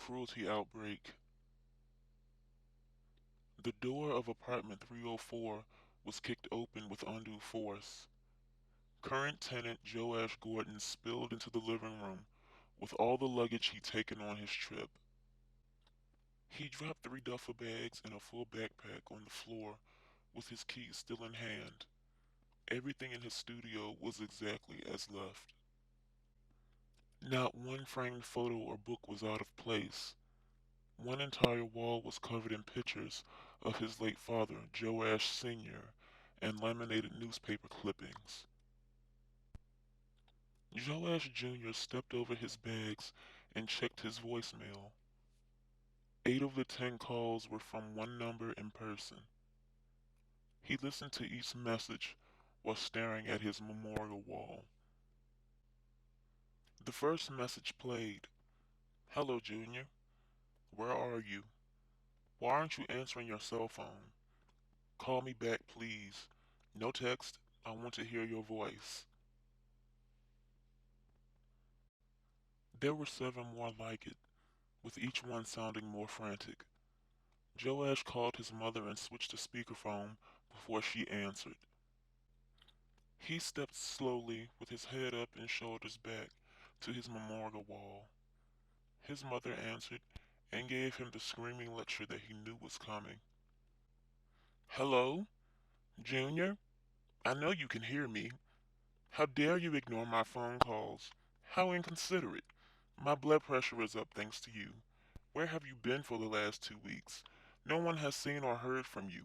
Cruelty Outbreak. The door of apartment 304 was kicked open with undue force. Current tenant Joash Gordon spilled into the living room with all the luggage he'd taken on his trip. He dropped 3 duffel bags and a full backpack on the floor with his keys still in hand. Everything in his studio was exactly as left. Not one framed photo or book was out of place. One entire wall was covered in pictures of his late father, Joash Sr., and laminated newspaper clippings. Joash Jr. stepped over his bags and checked his voicemail. 8 of the 10 calls were from one number in person. He listened to each message while staring at his memorial wall. The first message played. "Hello, Junior. Where are you? Why aren't you answering your cell phone? Call me back, please. No text. I want to hear your voice." There were 7 more like it, with each one sounding more frantic. Joash called his mother and switched to speakerphone before she answered. He stepped slowly, with his head up and shoulders back, to his memorial wall. His mother answered and gave him the screaming lecture that he knew was coming. "Hello? Junior? I know you can hear me. How dare you ignore my phone calls? How inconsiderate. My blood pressure is up thanks to you. Where have you been for the last 2 weeks? No one has seen or heard from you.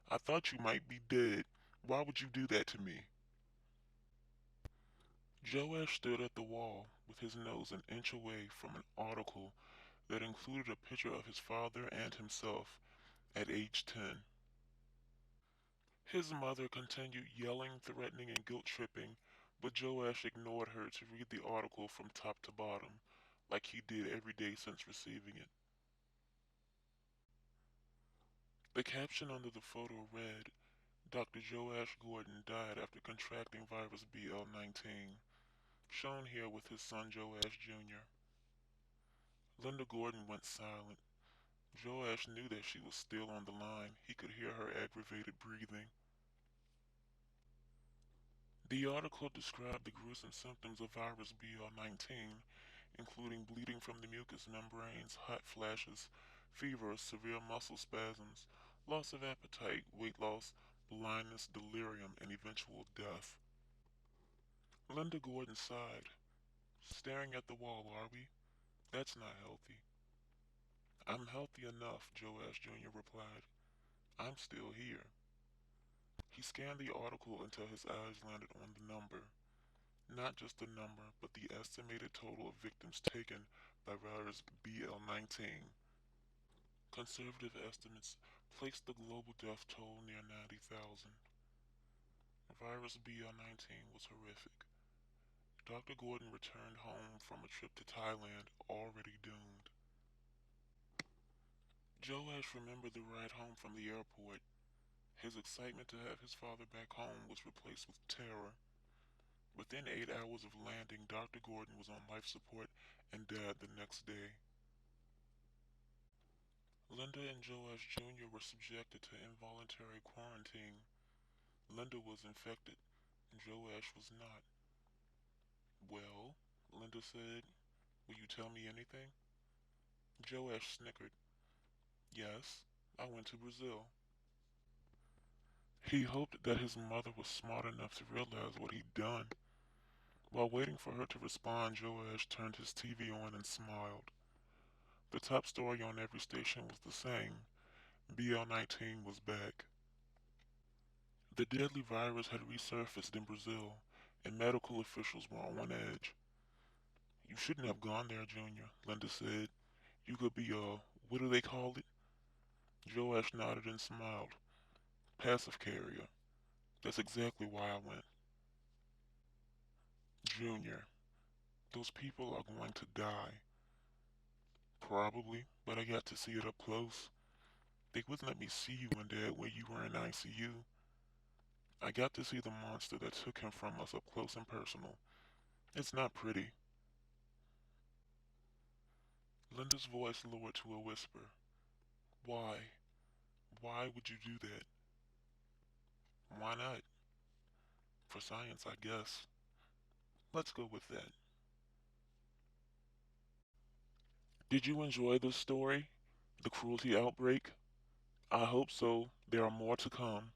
I thought you might be dead. Why would you do that to me?" Joash stood at the wall with his nose an inch away from an article that included a picture of his father and himself at age 10. His mother continued yelling, threatening, and guilt-tripping, but Joash ignored her to read the article from top to bottom, like he did every day since receiving it. The caption under the photo read, "Dr. Joash Gordon died after contracting virus BL-19, shown here with his son Joash Jr." Linda Gordon went silent. Joash knew that she was still on the line. He could hear her aggravated breathing. The article described the gruesome symptoms of virus BL-19, including bleeding from the mucous membranes, hot flashes, fever, severe muscle spasms, loss of appetite, weight loss, blindness, delirium, and eventual death. Linda Gordon sighed. "Staring at the wall, are we? That's not healthy." "I'm healthy enough," Joash Jr. replied. "I'm still here." He scanned the article until his eyes landed on the number. Not just the number, but the estimated total of victims taken by virus BL-19. Conservative estimates placed the global death toll near 90,000. Virus BL-19 was horrific. Dr. Gordon returned home from a trip to Thailand already doomed. Joash remembered the ride home from the airport. His excitement to have his father back home was replaced with terror. Within 8 hours of landing, Dr. Gordon was on life support and died the next day. Linda and Joash Jr. were subjected to involuntary quarantine. Linda was infected, and Joash was not. "Well," Linda said, "will you tell me anything?" Joash snickered. "Yes, I went to Brazil." He hoped that his mother was smart enough to realize what he'd done. While waiting for her to respond, Joash turned his TV on and smiled. The top story on every station was the same. BL-19 was back. The deadly virus had resurfaced in Brazil, and medical officials were on edge. "You shouldn't have gone there, Junior," Linda said. "You could be what do they call it?" Joash nodded and smiled. "Passive carrier. That's exactly why I went." "Junior, those people are going to die." "Probably, but I got to see it up close. They wouldn't let me see you and Dad when you were in ICU. I got to see the monster that took him from us up close and personal. It's not pretty." Linda's voice lowered to a whisper. Why? Why would you do that? Why not? For science, I guess. Let's go with that. Did you enjoy this story? The cruelty outbreak? I hope so. There are more to come.